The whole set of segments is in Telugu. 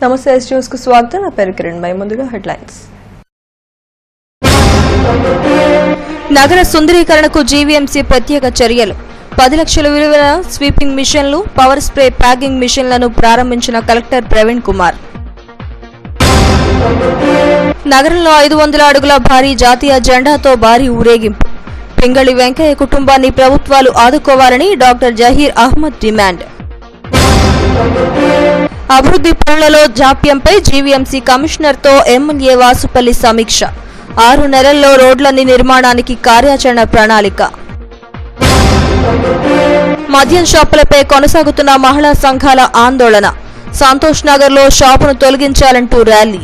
నమస్తే ఎస్ న్యూస్ కు స్వాగతం. నా పేరు కిరణ్. ముందుగా హెడ్లైన్స్. నగర సుందరీకరణకు జీవీఎంసీ ప్రత్యేక చర్యలు. 10 లక్షల విలువైన స్వీపింగ్ మిషన్లు, పవర్ స్ప్రే ప్యాకింగ్ మిషన్లను ప్రారంభించిన కలెక్టర్ ప్రవీణ్ కుమార్. నగరంలో 500 అడుగుల భారీ జాతీయ జెండాతో భారీ ఊరేగింపు. పింగళి వెంకయ్య కుటుంబాన్ని ప్రభుత్వాలు ఆదుకోవాలని డాక్టర్ జహీర్ అహ్మద్ డిమాండ్. అభివృద్ధి పనులలో జాప్యంపై జీవీఎంసీ కమిషనర్తో ఎమ్మెల్యే వాసుపల్లి సమీక్ష. 6 నెలల్లో రోడ్లన్నీ నిర్మాణానికి కార్యాచరణ ప్రణాళిక. మద్యం షాపులపై కొనసాగుతున్న మహిళా సంఘాల ఆందోళన. సంతోష్ నగర్ లో షాపును తొలగించాలంటూ ర్యాలీ.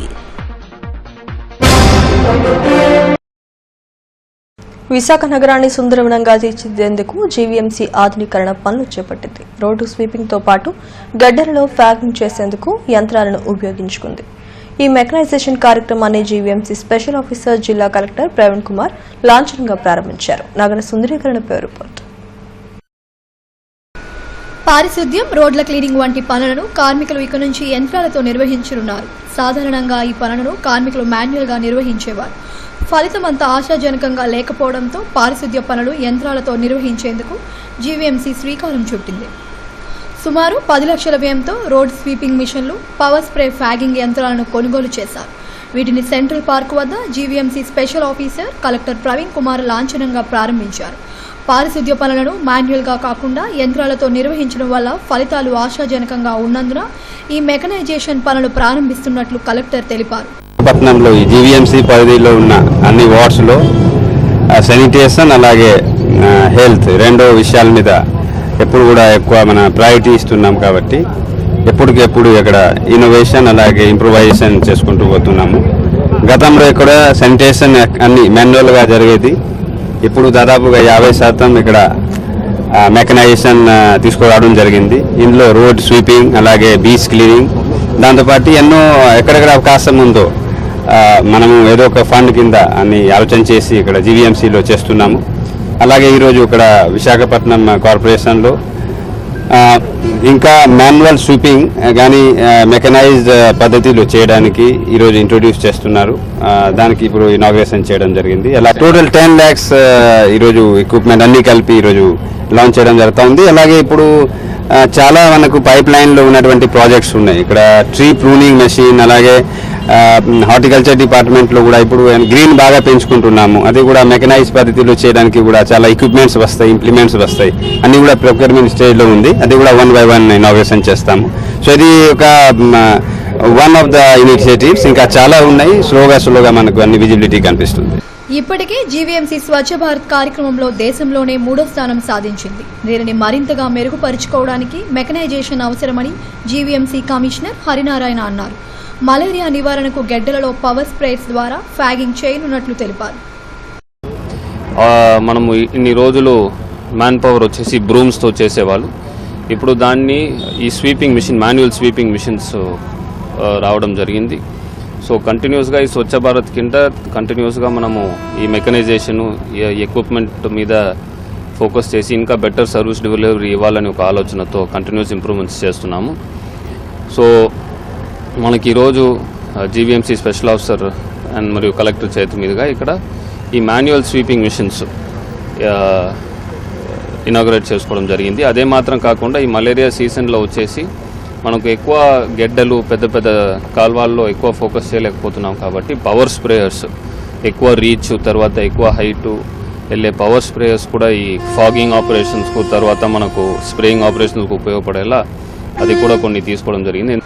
విశాఖ నగరాన్ని సుందరవనంగా తీర్చిదిద్దేందుకు జీవీఎంసీ ఆధునీకరణ పనులు చేపట్టింది. రోడ్డు స్వీపింగ్ తో పాటు గడ్డలలో ప్యాకింగ్ చేసేందుకు యంత్రాలను ఉపయోగించుకుంది. ఈ మెకనైజేషన్ కార్యక్రమాన్ని జీవీఎంసీ స్పెషల్ ఆఫీసర్ జిల్లా కలెక్టర్ ప్రవీణ్ కుమార్ లాంఛనంగా ప్రారంభించారు. నగర సుందరీకరణపై రిపోర్టు. పారిశుద్ధ్యం, రోడ్ల క్లీనింగ్ వంటి పనులను కార్మికులు ఇక నుంచి యంత్రాలతో నిర్వహించనున్నారు. సాధారణంగా ఈ పనులను కార్మికులు మాన్యువల్ గా నిర్వహించేవారు. ఫలితం అంత ఆశాజనకంగా లేకపోవడంతో పారిశుద్ధ్య పనులు యంత్రాలతో నిర్వహించేందుకు జీవీఎంసీ శ్రీకారం చుట్టింది. సుమారు 10 లక్షల వ్యయంతో రోడ్ స్వీపింగ్ మిషన్లు, పవర్ స్ప్రే ఫ్యాగింగ్ యంత్రాలను కొనుగోలు చేశారు. వీటిని సెంట్రల్ పార్క్ వద్ద GVMC special officer collector Praveen Kumar లాంఛనంగా ప్రారంభించారు. పారిశుద్ధ్య పనులను మాన్యువల్ గా కాకుండా యంత్రాలతో నిర్వహించడం వల్ల ఫలితాలు ఆశాజనకంగా ఉన్నందున ఈ మెకనైజేషన్ పనులు ప్రారంభిస్తున్నట్లు కలెక్టర్ తెలిపారు. పట్టణంలో ఈ జీవీఎంసీ పరిధిలో ఉన్న అన్ని వార్డ్స్లో శానిటేషన్ అలాగే హెల్త్ రెండో విషయాల మీద ఎప్పుడు కూడా ఎక్కువ మన ప్రయారిటీ ఇస్తున్నాం. కాబట్టి ఎప్పటికెప్పుడు ఇక్కడ ఇన్నోవేషన్ అలాగే ఇంప్రూవైజేషన్ చేసుకుంటూ పోతున్నాము. గతంలో ఇక్కడ శానిటేషన్ అన్ని మాన్యువల్గా జరిగేది. ఇప్పుడు దాదాపుగా 50% ఇక్కడ మెకనైజేషన్ తీసుకురావడం జరిగింది. ఇందులో రోడ్ స్వీపింగ్ అలాగే బీచ్ క్లీనింగ్, దాంతోపాటు ఎన్నో ఎక్కడెక్కడ అవకాశం ఉందో మనము ఏదో ఒక ఫండ్ కింద అన్ని ఆలోచన చేసి ఇక్కడ జీవీఎంసీలో చేస్తున్నాము. అలాగే ఈరోజు ఇక్కడ విశాఖపట్నం కార్పొరేషన్లో ఇంకా మాన్యువల్ స్వీపింగ్ కానీ మెకనైజ్డ్ పద్ధతిలో చేయడానికి ఈరోజు ఇంట్రొడ్యూస్ చేస్తున్నారు. దానికి ఇప్పుడు ఇనాగ్రేషన్ చేయడం జరిగింది. అలా టోటల్ 10 lakhs ఈరోజు ఎక్విప్మెంట్ అన్ని కలిపి ఈరోజు లాంచ్ చేయడం జరుగుతుంది. అలాగే ఇప్పుడు చాలా మనకు పైప్ లైన్లో ఉన్నటువంటి ప్రాజెక్ట్స్ ఉన్నాయి. ఇక్కడ ట్రీ ప్రూనింగ్ మెషిన్, అలాగే హార్టికల్చర్ డిపార్ట్మెంట్లో కూడా ఇప్పుడు గ్రీన్ బాగా పెంచుకుంటున్నాము. అది కూడా మెకనైజ్ పద్ధతిలో చేయడానికి కూడా చాలా ఎక్విప్మెంట్స్ వస్తాయి, ఇంప్లిమెంట్స్ వస్తాయి. అన్ని కూడా ప్రొక్యూర్మెంట్ స్టేజ్లో ఉంది. అది కూడా 1 by 1 ఇనాగ్రేషన్ చేస్తాము. సో ఇది ఒక వన్ ఆఫ్ ద ఇనిషియేటివ్స్. ఇంకా చాలా ఉన్నాయి. స్లోగా మనకు అన్ని విజిబిలిటీ కనిపిస్తుంది. ఇప్పటికే జీవీఎంసీ స్వచ్ఛ భారత్ కార్యక్రమంలో దేశంలోనే 3వ స్థానం సాధించింది. దీనిని మరింతగా మెరుగుపరుచుకోవడానికి మెకనైజేషన్ అవసరమని జీవీఎంసీ కమిషనర్ హరినారాయణ అన్నారు. మలేరియా నివారణకు గెడ్డలలో పవర్ స్ప్రేస్ ద్వారా ఫ్యాగింగ్ చేయనున్నట్లు తెలిపారు. మనము ఇన్ని రోజులు మ్యాన్ పవర్ వచ్చేసి బ్రూమ్స్తో చేసేవాళ్ళు. ఇప్పుడు దాన్ని ఈ sweeping machine, manual sweeping machines రావడం జరిగింది. సో కంటిన్యూస్గా ఈ స్వచ్ఛ భారత్ కింద కంటిన్యూస్గా మనము ఈ మెకనైజేషను, ఎక్విప్మెంట్ మీద ఫోకస్ చేసి ఇంకా బెటర్ సర్వీస్ డెలివరీ ఇవ్వాలని ఒక ఆలోచనతో కంటిన్యూస్ ఇంప్రూవ్మెంట్స్ చేస్తున్నాము. సో మనకి ఈరోజు జీవీఎంసీ స్పెషల్ ఆఫీసర్ అండ్ మరియు కలెక్టర్ చేతి మీదుగా ఇక్కడ ఈ మాన్యువల్ స్వీపింగ్ మిషన్స్ ఇనాగ్రేట్ చేసుకోవడం జరిగింది. అదే మాత్రం కాకుండా ఈ మలేరియా సీజన్లో వచ్చేసి మనకు ఎక్కువ గెడ్డలు, పెద్ద పెద్ద కాల్వాల్లో ఎక్కువ ఫోకస్ చేయలేకపోతున్నాం. కాబట్టి పవర్ స్ప్రేయర్స్, ఎక్కువ రీచ్, తర్వాత ఎక్కువ హైటు వెళ్ళే పవర్ స్ప్రేయర్స్ కూడా ఈ ఫాగింగ్ ఆపరేషన్స్కు, తర్వాత మనకు స్ప్రేయింగ్ ఆపరేషన్స్కు ఉపయోగపడేలా అది కూడా కొన్ని తీసుకోవడం జరిగింది.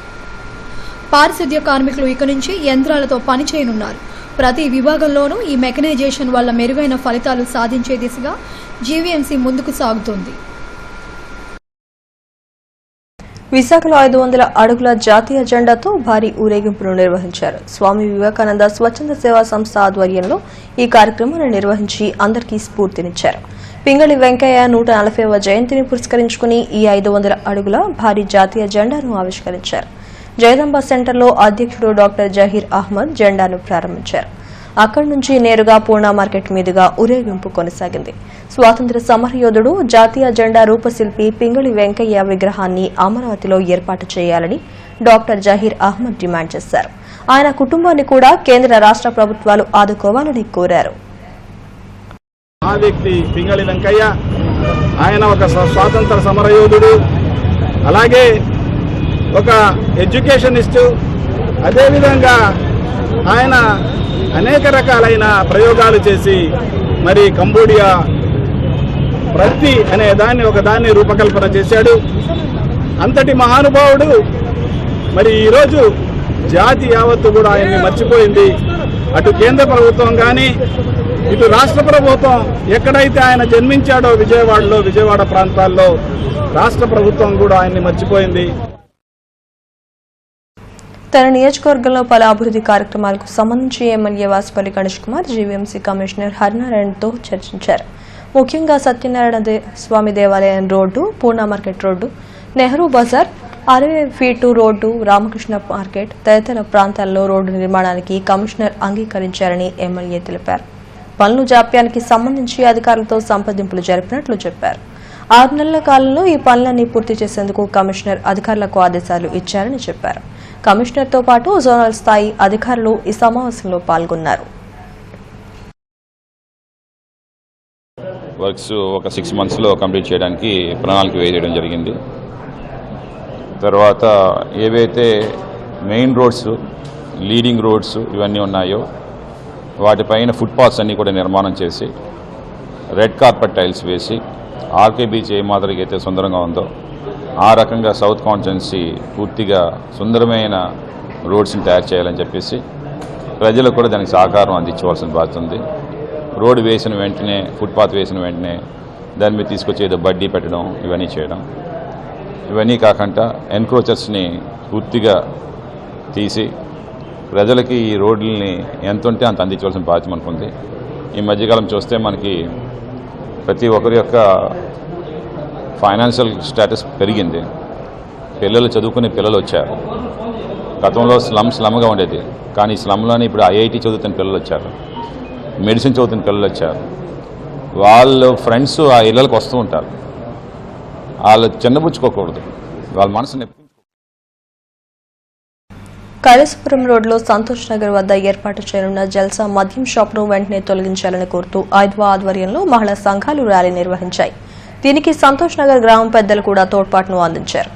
పారిశుద్ధ్య కార్మికులు ఇక నుంచి యంత్రాలతో పనిచేయనున్నారు. ప్రతి విభాగంలోనూ ఈ మెకనైజేషన్ వల్ల మెరుగైన ఫలితాలు సాధించే దిశగా జీవీఎంసీ ముందుకు సాగుతోంది. విశాఖలో 500 అడుగుల జాతీయ జెండాతో భారీ ఊరేగింపును నిర్వహించారు. స్వామి వివేకానంద స్వచ్ఛంద సేవా సంస్థ ఆధ్వర్యంలో ఈ కార్యక్రమాన్ని నిర్వహించి అందరికీ స్ఫూర్తినిచ్చారు. పింగళి వెంకయ్య 140వ జయంతిని పురస్కరించుకుని ఈ 500 అడుగుల భారీ జాతీయ జెండాను ఆవిష్కరించారు. జయదంబ సెంటర్లో అధ్యక్షుడు డాక్టర్ జహీర్ అహ్మద్ జెండాను ప్రారంభించారు. అక్కడి నుంచి నేరుగా పూర్ణ మార్కెట్ మీదుగా ఊరేగింపు కొనసాగింది. స్వాతంత్ర్య సమరయోధుడు, జాతీయ జెండా రూపశిల్పి పింగళి వెంకయ్య విగ్రహాన్ని అమరావతిలో ఏర్పాటు చేయాలని డాక్టర్ జహీర్ అహ్మద్ డిమాండ్ చేశారు. ఆయన కుటుంబాన్ని కూడా కేంద్ర రాష్ట్ర ప్రభుత్వాలు ఆదుకోవాలని కోరారు. ఆ వ్యక్తి పింగళి వెంకయ్య, ఆయన ఒక స్వాతంత్ర సమరయోధుడు, అలాగే ఒక ఎడ్యుకేషనిస్టు. అదేవిధంగా ఆయన అనేక రకాలైన ప్రయోగాలు చేసి మరి కంబోడియా ప్రతి అనే దాన్ని రూపకల్పన చేశాడు. అంతటి మహానుభావుడు మరి ఈరోజు జాతి యావత్తు కూడా ఆయన్ని మర్చిపోయింది. అటు కేంద్ర ప్రభుత్వం కానీ ఇటు రాష్ట్ర ప్రభుత్వం ఎక్కడైతే ఆయన జన్మించాడో విజయవాడ ప్రాంతాల్లో రాష్ట్ర ప్రభుత్వం కూడా ఆయన్ని మర్చిపోయింది. తన నియోజకవర్గంలో పలు అభివృద్ధి కార్యక్రమాలకు సంబంధించి MLA Vasupalli Ganesh Kumar GVMC commissioner హరినారాయణతో చర్చించారు. ముఖ్యంగా సత్యనారాయణ స్వామి దేవాలయం road, Purna market road, Nehru Bazar, 60 feet road, Ramakrishna market తదితర ప్రాంతాల్లో రోడ్డు నిర్మాణానికి కమిషనర్ అంగీకరించారని ఎమ్మెల్యే తెలిపారు. పనుల జాప్యానికి సంబంధించి అధికారులతో సంప్రదింపులు జరిపినట్లు చెప్పారు. 6 నెలల కాలంలో ఈ పనులన్నీ పూర్తి చేసేందుకు కమిషనర్ అధికారులకు ఆదేశాలు ఇచ్చారని చెప్పారు. కమిషనర్తో పాటు జోనల్ స్థాయి అధికారులు ఈ సమావేశంలో పాల్గొన్నారు. వర్క్స్ ఒక 6 monthsలో కంప్లీట్ చేయడానికి ప్రణాళిక వేయడం జరిగింది. తర్వాత ఏవైతే మెయిన్ రోడ్స్, లీడింగ్ రోడ్స్ ఇవన్నీ ఉన్నాయో వాటిపైన ఫుట్పాత్స్ అన్నీ కూడా నిర్మాణం చేసి రెడ్ కార్పెట్ టైల్స్ వేసి ఆర్కే బీచ్ ఏ మాదిరిగా అయితే సుందరంగా ఉందో ఆ రకంగా సౌత్ కాన్స్టిట్యున్సీ పూర్తిగా సుందరమైన రోడ్స్ని తయారు చేయాలని చెప్పేసి ప్రజలకు కూడా దానికి సహకారం అందించవలసిన బాధ్యత ఉంది. రోడ్డు వేసిన వెంటనే, ఫుట్పాత్ వేసిన వెంటనే దాని మీద తీసుకొచ్చేదో బడ్డీ పెట్టడం, ఇవన్నీ చేయడం. ఇవన్నీ కాకుండా ఎన్క్రోచర్స్ని పూర్తిగా తీసి ప్రజలకి ఈ రోడ్లని ఎంత ఉంటే అంత అందించవలసిన బాధ్యత మనకు ఉంది. ఈ మధ్యకాలం చూస్తే మనకి ప్రతి ఒక్కరి యొక్క ఫైనాన్షియల్ స్టేటస్ పెరిగింది. పిల్లలు చదువుకునే పిల్లలు వచ్చారు. గతంలో స్లమ్గా ఉండేది, కానీ స్లమ్లోనే ఇప్పుడు ఐఐటి చదువుతున్న పిల్లలు వచ్చారు, మెడిసిన్ చదువుతున్న పిల్లలు వచ్చారు. వాళ్ళు ఫ్రెండ్స్ ఆ ఇళ్ళకి వస్తూ ఉంటారు. వాళ్ళు చిన్నబుచ్చుకోకూడదు, వాళ్ళ మనసుని. కైలాసపురం రోడ్లో సంతోష్ నగర్ వద్ద ఏర్పాటు చేయనున్న జల్సా మద్యం షాప్ను వెంటనే తొలగించాలని కోరుతూ ఐద్వా ఆధ్వర్యంలో మహిళా సంఘాలు ర్యాలీ నిర్వహించాయి. దీనికి సంతోష్ నగర్ గ్రామం పెద్దలు కూడా తోడ్పాటును అందించారు.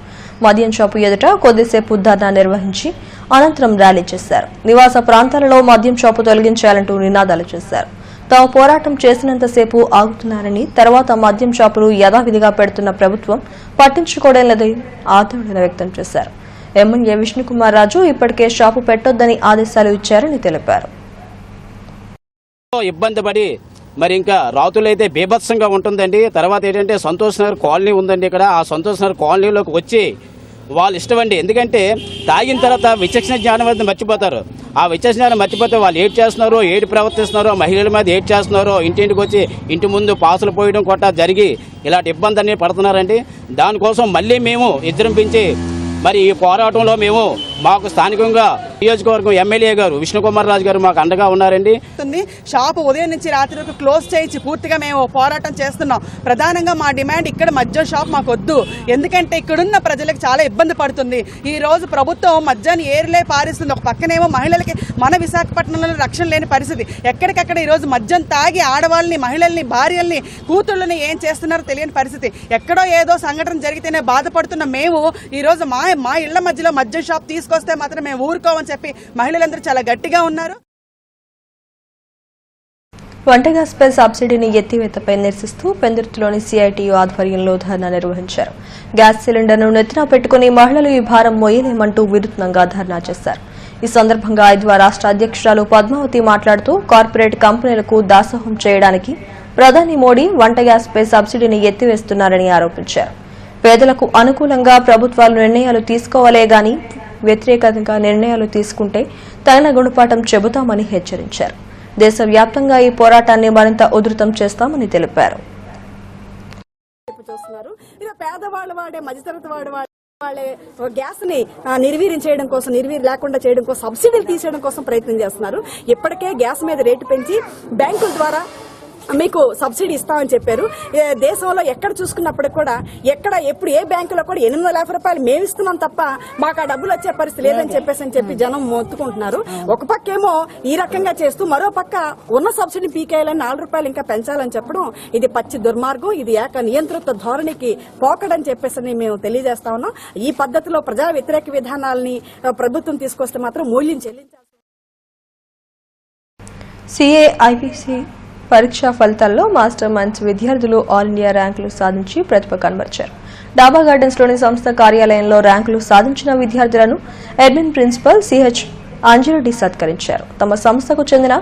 మద్యం షాపు ఎదుట కొద్దిసేపు ధర్నా నిర్వహించి అనంతరం ర్యాలీ చేశారు. నివాస ప్రాంతాలలో మద్యం షాపు తొలగించాలంటూ నినాదాలు చేశారు. తాము పోరాటం చేసినంతసేపు ఆగుతున్నారని, తర్వాత మద్యం షాపులు యథావిధిగా పెడుతున్న ప్రభుత్వం పట్టించుకోవడం లేదని ఆందోళన వ్యక్తం చేశారు. ఎమ్మెల్యే విష్ణుకుమార్ రాజు ఇప్పటికే షాపు పెట్టొద్దని ఆదేశాలు ఇచ్చారని తెలిపారు. ఇబ్బంది పడి మరి ఇంకా రాతులైతే బీభత్సంగా ఉంటుందండి. తర్వాత ఏంటంటే సంతోష్ నగర్ కాలనీ ఉందండి. ఇక్కడ ఆ సంతోష్ నగర్ కాలనీలోకి వచ్చి వాళ్ళు ఇష్టమండి. ఎందుకంటే తాగిన తర్వాత విచక్షణ జ్ఞానం అనేది మర్చిపోతారు. ఆ విచక్షణ జ్ఞానం మర్చిపోతే వాళ్ళు ఏడ్ చేస్తున్నారో, ఏడు ప్రవర్తిస్తున్నారో, మహిళల మీద ఏడ్ చేస్తున్నారో, ఇంటింటికి వచ్చి ఇంటి ముందు పాసులు పోయడం కొట్ట జరిగి ఇలాంటి ఇబ్బంది అన్ని పడుతున్నారండి. దానికోసం మళ్ళీ మేము విజృంభించి మరి ఈ పోరాటంలో మేము మాకు స్థానికంగా నియోజకవర్గం ఎమ్మెల్యే గారు విష్ణుకుమార్ రాజు గారు మాకు అండగా ఉన్నారండి. షాపు ఉదయం నుంచి రాత్రి వరకు క్లోజ్ చేయించి పూర్తిగా మేము పోరాటం చేస్తున్నాం. ప్రధానంగా మా డిమాండ్ ఇక్కడ మద్యం షాప్ మాకు వద్దు. ఎందుకంటే ఇక్కడున్న ప్రజలకు చాలా ఇబ్బంది పడుతుంది. ఈ రోజు ప్రభుత్వం మద్యాన్ని ఏరులే పారిస్తుంది. ఒక పక్కనేమో మహిళలకి మన విశాఖపట్నంలో రక్షణ లేని పరిస్థితి. ఎక్కడికక్కడ ఈ రోజు మద్యం తాగి ఆడవాళ్ళని, మహిళల్ని, భార్యల్ని, కూతుళ్ళని ఏం చేస్తున్నారో తెలియని పరిస్థితి. ఎక్కడో ఏదో సంఘటన జరిగితేనే బాధపడుతున్న మేము ఈ రోజు మా ఇళ్ల మధ్యలో మద్యం షాప్ తీసుకొస్తే మాత్రం మేము ఊరుకోమని చెప్పి మహిళలందరూ చాలా గట్టిగా ఉన్నారు. వంట గ్యాస్పై సబ్సిడీని ఎత్తివేతపై నిరసిస్తూ పెందుర్తిలోని సిఐటియు ఆధ్వర్యంలో ధర్నా నిర్వహించారు. గ్యాస్ సిలిండర్ను నెత్తిన పెట్టుకుని మహిళలు ఈ భారం మోయలేమంటూ వినూత్నంగా ధర్నా చేశారు. ఈ సందర్భంగా ఐద్వా రాష్ట్ర అధ్యక్షురాలు పద్మావతి మాట్లాడుతూ కార్పొరేట్ కంపెనీలకు దాసోహం చేయడానికి ప్రధాని మోడీ వంట గ్యాస్పై సబ్సిడీని ఎత్తివేస్తున్నారని ఆరోపించారు. పేదలకు అనుకూలంగా ప్రభుత్వాలు నిర్ణయాలు తీసుకోవాలే గాని వ్యతిరేకంగా నిర్ణయాలు తీసుకుంటే తగిన గుణపాఠం చెబుతామని హెచ్చరించారు. దేశవ్యాప్తంగా ఈ పోరాటాన్ని మరింత ఉధృతం చేస్తామని తెలిపారు. పేదవాళ్ళు వాడే, మధ్యతరగతి వాళ్ళే గ్యాస్ ని నిర్వీర్యం చేయడం కోసం, లేకుండా చేయడం కోసం, సబ్సిడీలు తీసేయడం కోసం ప్రయత్నం చేస్తున్నారు. ఇప్పటికే గ్యాస్ మీద రేటు పెంచి బ్యాంకుల ద్వారా మీకు సబ్సిడీ ఇస్తామని చెప్పారు. దేశంలో ఎక్కడ చూసుకున్నప్పుడు కూడా ఎప్పుడు ఏ బ్యాంకులో కూడా 8,00,000 రూపాయలు మేము ఇస్తున్నాం తప్ప మాకు ఆ డబ్బులు వచ్చే పరిస్థితి లేదని చెప్పి జనం మొత్తుకుంటున్నారు. ఒక పక్కేమో ఈ రకంగా చేస్తూ మరో పక్క ఉన్న సబ్సిడీ పీకేయాలని 4 రూపాయలు ఇంకా పెంచాలని చెప్పడం ఇది పచ్చి దుర్మార్గం. ఇది ఏక నియంత్రిత ధోరణికి పోకడని చెప్పేసి మేము తెలియజేస్తా ఉన్నాం. ఈ పద్ధతిలో ప్రజా వ్యతిరేక విధానాలని ప్రభుత్వం తీసుకొస్తే మాత్రం మూల్యం చెల్లించాలి. సిఏఐపిసి పరీక్షా ఫలితాల్లో మాస్టర్ మైండ్స్ విద్యార్థులు ఆల్ ఇండియా ర్యాంకులు సాధించి ప్రతిభ కనబర్చారు. డాబా గార్డెన్స్ లోని సంస్థ కార్యాలయంలో ర్యాంకులు సాధించిన విద్యార్థులను అడ్మిన్ ప్రిన్సిపల్ సిహెచ్ అంజిరెడ్డి సత్కరించారు. తమ సంస్థకు చెందిన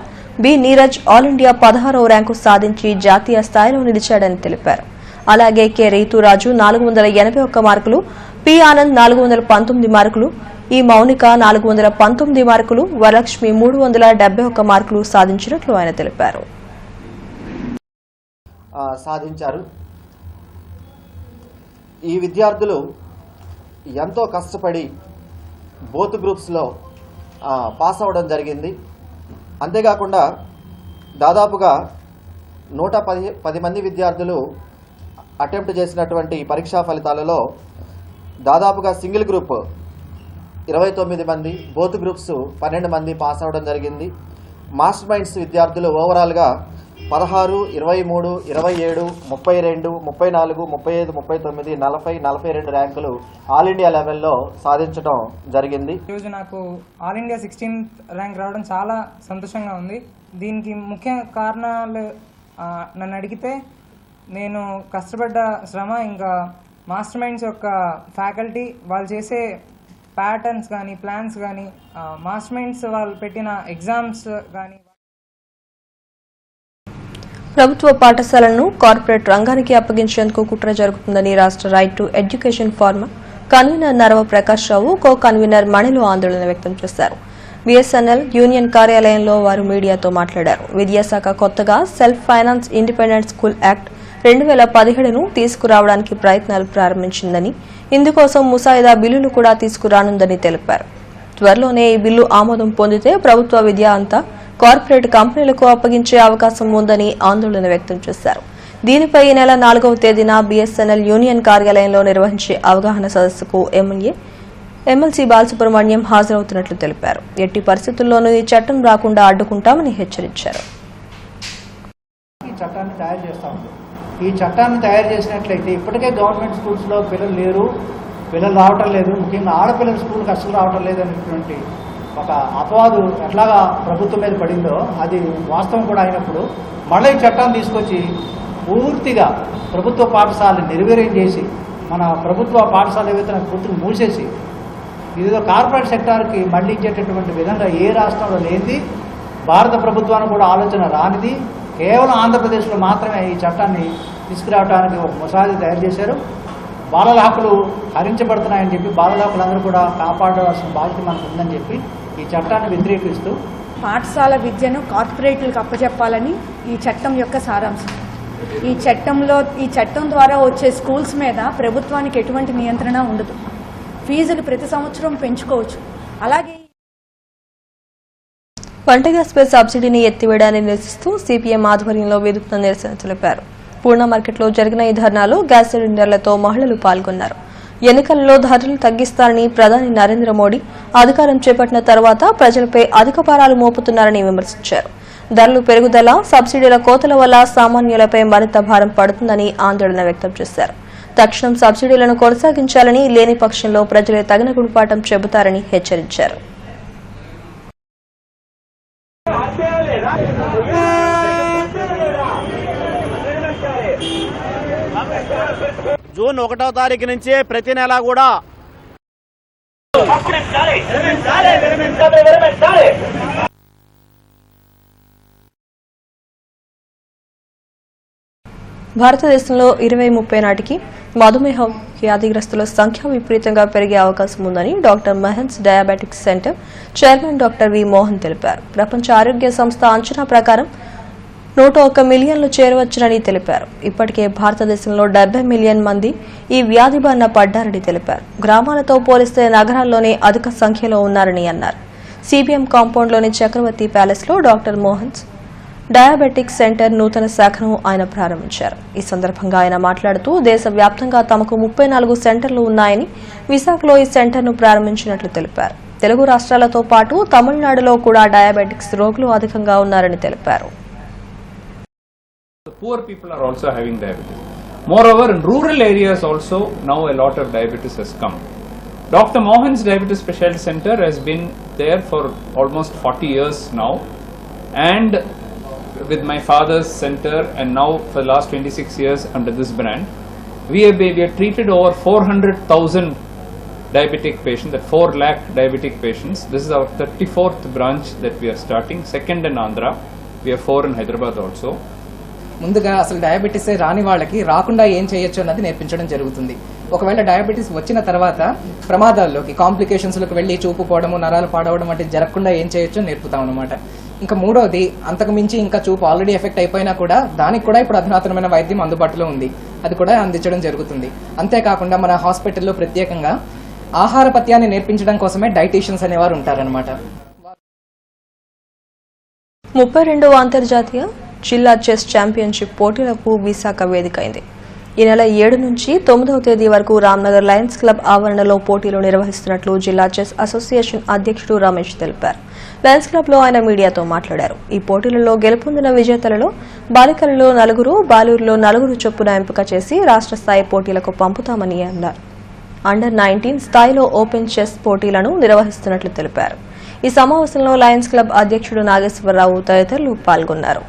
బి నీరజ్ ఆల్ ఇండియా 16వ ర్యాంకు సాధించి జాతీయ స్థాయిలో నిలిచాడని తెలిపారు. అలాగే కె రీతురాజు 481 మార్కులు, పి ఆనంద్ 419 మార్కులు, ఈ మౌనిక 419 మార్కులు, వరలక్ష్మి 371 మార్కులు సాధించినట్లు ఆయన తెలిపారు. సాధించారు. ఈ విద్యార్థులు ఎంతో కష్టపడి బోత్ గ్రూప్స్లో పాస్ అవ్వడం జరిగింది. అంతేకాకుండా దాదాపుగా 110 మంది విద్యార్థులు అటెంప్ట్ చేసినటువంటి పరీక్షా ఫలితాలలో దాదాపుగా సింగిల్ గ్రూప్ 29 మంది, బోత్ గ్రూప్స్ 12 మంది పాస్ అవ్వడం జరిగింది. మాస్టర్ మైండ్స్ విద్యార్థులు ఓవరాల్గా 16, 23, 27, 32, 34, 35, 39, 40, 42 ర్యాంకులు ఆల్ ఇండియా లెవెల్లో సాధించడం జరిగింది. ఈరోజు నాకు ఆల్ ఇండియా 16th ర్యాంక్ రావడం చాలా సంతోషంగా ఉంది. దీనికి ముఖ్య కారణాలు నన్ను అడిగితే నేను కష్టపడ్డ శ్రమ, ఇంకా మాస్టర్ మైండ్స్ యొక్క ఫ్యాకల్టీ వాళ్ళు చేసే ప్యాటర్న్స్ కానీ ప్లాన్స్ కానీ మాస్టర్ మైండ్స్ వాళ్ళు పెట్టిన ఎగ్జామ్స్ కానీ. ప్రభుత్వ పాఠశాలలను కార్పొరేట్ రంగానికి అప్పగించేందుకు కుట్ర జరుగుతుందని రాష్ట్ర right to education former convenor Narava Prakash Rao, co convenor మణిలు ఆందోళన వ్యక్తం చేశారు. బీఎస్ఎన్ఎల్ యూనియన్ కార్యాలయంలో వారు మీడియాతో మాట్లాడారు. విద్యాశాఖ కొత్తగా self finance independent school act 2017ను తీసుకురావడానికి ప్రయత్నాలు ప్రారంభించిందని, ఇందుకోసం ముసాయిదా బిల్లులు కూడా తీసుకురానుందని తెలిపారు. త్వరలోనే ఈ బిల్లు ఆమోదం పొందితే ప్రభుత్వ విద్య అంతా కార్పొరేట్ కంపెనీలకు అప్పగించే అవకాశం ఉందని ఆందోళన వ్యక్తం చేశారు. దీనిపై ఈ నెల 4వ తేదీన బీఎస్ఎన్ఎల్ యూనియన్ కార్యాలయంలో నిర్వహించే అవగాహన సదస్సుకు ఎమ్మెల్సీ బాలసుబ్రహ్మణ్యం హాజరవుతున్నట్లు తెలిపారు. ఎట్టి పరిస్థితుల్లోనూ ఈ చట్టం రాకుండా అడ్డుకుంటామని హెచ్చరించారు. ఈ చట్టాన్ని తయారు చేసినట్లయితే ఇప్పటికే గవర్నమెంట్ స్కూల్స్లో పిల్లలు రావటం లేదు, ముఖ్యంగా ఆడపిల్లల స్కూల్కి అసలు రావటం లేదు అనేటువంటి ఒక అపవాదు ఎట్లాగా ప్రభుత్వం మీద పడిందో అది వాస్తవం కూడా అయినప్పుడు మళ్ళీ ఈ చట్టాన్ని తీసుకొచ్చి పూర్తిగా ప్రభుత్వ పాఠశాలను నిర్వీర్యం చేసి మన ప్రభుత్వ పాఠశాల ఏవైతే పూర్తిగా మూసేసి ఇదిగో కార్పొరేట్ సెక్టార్కి మళ్లించేటటువంటి విధంగా ఏ రాష్ట్రంలో లేనిది, భారత ప్రభుత్వానికి కూడా ఆలోచన రానిది, కేవలం ఆంధ్రప్రదేశ్లో మాత్రమే ఈ చట్టాన్ని తీసుకురావడానికి ఒక ముసాయిదా తయారు చేశారు. బాలల హక్కులు హరించబడుతున్నాయని చెప్పి బాలల హక్కులందరూ కూడా కాపాడవలసిన బాధ్యత మనకు ఉందని చెప్పి ఈ చట్టాన్ని వ్యతిరేకిస్తూ పాఠశాల విద్యను కార్పొరేట్లకు అప్పచెప్పాలని ఈ చట్టం యొక్క సారాంశం. ఈ చట్టం ద్వారా వచ్చే స్కూల్స్ మీద ప్రభుత్వానికి ఎటువంటి నియంత్రణ ఉండదు. ఫీజులు ప్రతి సంవత్సరం పెంచుకోవచ్చు. అలాగే వంట గ్యాస్పై సబ్సిడీని ఎత్తివేయడాన్ని నిరసిస్తూ సిపిఎం ఆధ్వర్యంలో వినూత్న నిరసన తెలిపారు. పూర్ణ మార్కెట్లో జరిగిన ఈ ధర్నాలో గ్యాస్ సిలిండర్లతో మహిళలు పాల్గొన్నారు. ఎన్నికలలో ధరలు తగ్గిస్తారని ప్రధాని నరేంద్ర మోడీ అధికారం చేపట్టిన తర్వాత ప్రజలపై అధిక భారాలు మోపుతున్నారని విమర్శించారు. ధరలు పెరుగుదల, సబ్సిడీల కోతల వల్ల సామాన్యులపై మరింత భారం పడుతుందని ఆందోళన వ్యక్తం చేశారు. తక్షణం సబ్సిడీలను కొనసాగించాలని, లేని పక్షంలో ప్రజలే తగిన గుణపాఠం చెబుతారని హెచ్చరించారు. జూన్ 1వ తారీఖు నుంచి ప్రతి నెల కూడా భారతదేశంలో 2030 నాటికి మధుమేహ వ్యాధిగ్రస్తుల సంఖ్య విపరీతంగా పెరిగే అవకాశం ఉందని doctor Mohan's diabetics centre chairman doctor V Mohan తెలిపారు. ప్రపంచ ఆరోగ్య సంస్థ అంచనా ప్రకారం 101 మిలియన్లు చేరవచ్చునని తెలిపారు. ఇప్పటికే భారతదేశంలో 70 మిలియన్ మంది ఈ వ్యాధి బారిన పడ్డారని తెలిపారు. గ్రామాలతో పోలిస్తే నగరాల్లోనే అధిక సంఖ్యలో ఉన్నారని అన్నారు. సిబిఎం కాంపౌండ్లోని చక్రవర్తి ప్యాలెస్లో డాక్టర్ మోహన్స్ డయాబెటిక్ సెంటర్ నూతన శాఖను ఆయన ప్రారంభించారు. ఈ సందర్భంగా ఆయన మాట్లాడుతూ దేశవ్యాప్తంగా తమకు 34 సెంటర్లు ఉన్నాయని, విశాఖలో ఈ సెంటర్ను ప్రారంభించినట్లు తెలిపారు. తెలుగు రాష్ట్రాలతో పాటు తమిళనాడులో కూడా డయాబెటిక్స్ రోగులు అధికంగా ఉన్నారని తెలిపారు. Poor people are also having diabetes. Moreover, in rural areas also now a lot of diabetes has come. Dr. Mohan's Diabetes Specialty Center has been there for almost 40 years now, and with my father's center, and now for the last 26 years under this brand, we have treated over 400,000 diabetic patients, that 4 lakh diabetic patients. This is our 34th branch that we are starting, second in Andhra. We have 4 in Hyderabad also. ముందుగా అసలు డయాబెటీస్ రాని వాళ్ళకి రాకుండా ఏం చేయొచ్చు అన్నది నేర్పించడం జరుగుతుంది. ఒకవేళ డయాబెటీస్ వచ్చిన తర్వాత ప్రమాదాల్లోకి, కాంప్లికేషన్స్లోకి వెళ్ళి చూపు పోవడము, నరాలు పాడవడం వంటివి జరగకుండా ఏం చేయొచ్చో నేర్పుతాం అనమాట. ఇంకా మూడోది, అంతకు మించి ఇంకా చూపు ఆల్రెడీ ఎఫెక్ట్ అయిపోయినా కూడా దానికి కూడా ఇప్పుడు అధునాతనమైన వైద్యం అందుబాటులో ఉంది, అది కూడా అందించడం జరుగుతుంది. అంతేకాకుండా మన హాస్పిటల్లో ప్రత్యేకంగా ఆహార పథ్యాన్ని నేర్పించడం కోసమే డైటీషియన్స్ అనేవారు ఉంటారనమాట. 32వ అంతర్జాతీయ జిల్లా చెస్ ఛాంపియన్షిప్ పోటీలకు విశాఖ వేదికైంది. ఈ నెల 7 నుంచి 9వ తేదీ వరకు రామ్నగర్ లయన్స్ క్లబ్ ఆవరణలో పోటీలు నిర్వహిస్తున్నట్లు జిల్లా చెస్ అసోసియేషన్ అధ్యక్షుడు రమేష్ తెలిపారు. లయన్స్ క్లబ్ లో ఆయన మీడియాతో మాట్లాడారు. ఈ పోటీలలో గెలుపొందిన విజేతలలో బాలికలలో 4, బాలురులో 4 చొప్పున ఎంపిక చేసి రాష్ట్ర స్థాయి పోటీలకు పంపుతామని అన్నారు. అండర్ 19 స్థాయిలో ఓపెన్ చెస్ పోటీలను నిర్వహిస్తున్నట్లు తెలిపారు. ఈ సమావేశంలో లయన్స్ క్లబ్ అధ్యక్షుడు నాగేశ్వరరావు తదితరులు పాల్గొన్నారు.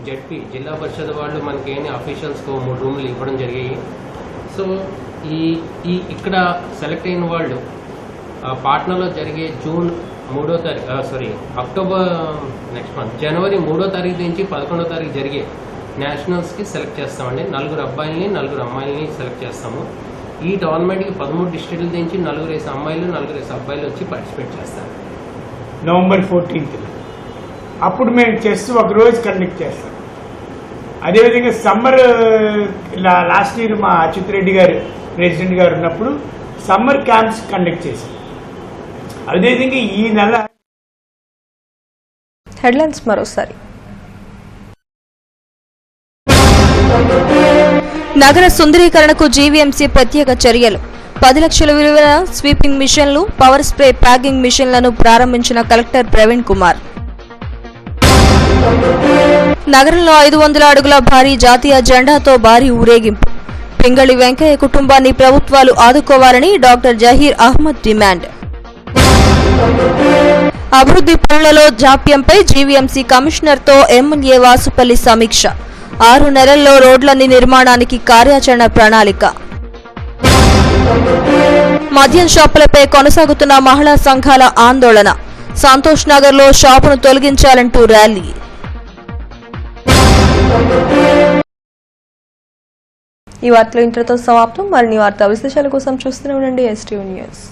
జెడ్పీ జిల్లా పరిషత్ వాళ్ళు మనకి అఫీషియల్స్కు 3 రూములు ఇవ్వడం జరిగాయి. సో ఇక్కడ సెలెక్ట్ అయిన వాళ్ళు పాట్నాలో జరిగే అక్టోబర్ నెక్స్ట్ మంత్ జనవరి 3వ తారీఖు నుంచి 11వ తారీఖు జరిగే నేషనల్స్కి సెలెక్ట్ చేస్తామండి. 4 అబ్బాయిలని 4 అమ్మాయిలని సెలెక్ట్ చేస్తాము. ఈ టోర్నమెంట్కి 13 డిస్ట్రిక్ట్ల నుంచి 4 అమ్మాయిలు 4 అబ్బాయిలు వచ్చి పార్టిసిపేట్ చేస్తారు. నవంబర్ 14th అప్పుడు మేము చెస్ ఒక రోజు కండక్ట్ చేస్తాం. అదేవిధంగా సమ్మర్ లాస్ట్ ఇయర్ మా అచ్యుత్ రెడ్డి గారు ప్రెసిడెంట్ గారు ఉన్నప్పుడు సమ్మర్ క్యాంప్స్ కండక్ట్ చేశాం. అదేవిధంగా ఈ నెల హెడ్లైన్స్ మరోసారి. నగర సుందరీకరణకు జీవీఎంసీ ప్రత్యేక చర్యలు. 10 లక్షల విలువైన స్వీపింగ్ మిషన్లు, పవర్ స్ప్రే ప్యాకింగ్ మిషన్లను ప్రారంభించిన కలెక్టర్ ప్రవీణ్ కుమార్. నగరంలో 500 అడుగుల భారీ జాతీయ జెండాతో భారీ ఊరేగింపు. పింగళి వెంకయ్య కుటుంబాన్ని ప్రభుత్వాలు ఆదుకోవాలని డాక్టర్ జహీర్ అహ్మద్ డిమాండ్. అభివృద్ధి పనులలో జాప్యంపై జీవీఎంసీ కమిషనర్తో ఎమ్మెల్యే వాసుపల్లి సమీక్ష. 6 నెలల్లో రోడ్లన్నీ నిర్మాణానికి కార్యాచరణ ప్రణాళిక. మద్యం షాపులపై కొనసాగుతున్న మహిళా సంఘాల ఆందోళన. సంతోష్ నగర్ లో షాపును తొలగించాలంటూ ర్యాలీ. ఈ వార్తలు ఇంతటితో సమాప్తం. మరిన్ని వార్తా విశేషాల కోసం చూస్తూనే ఉండండి STV న్యూస్.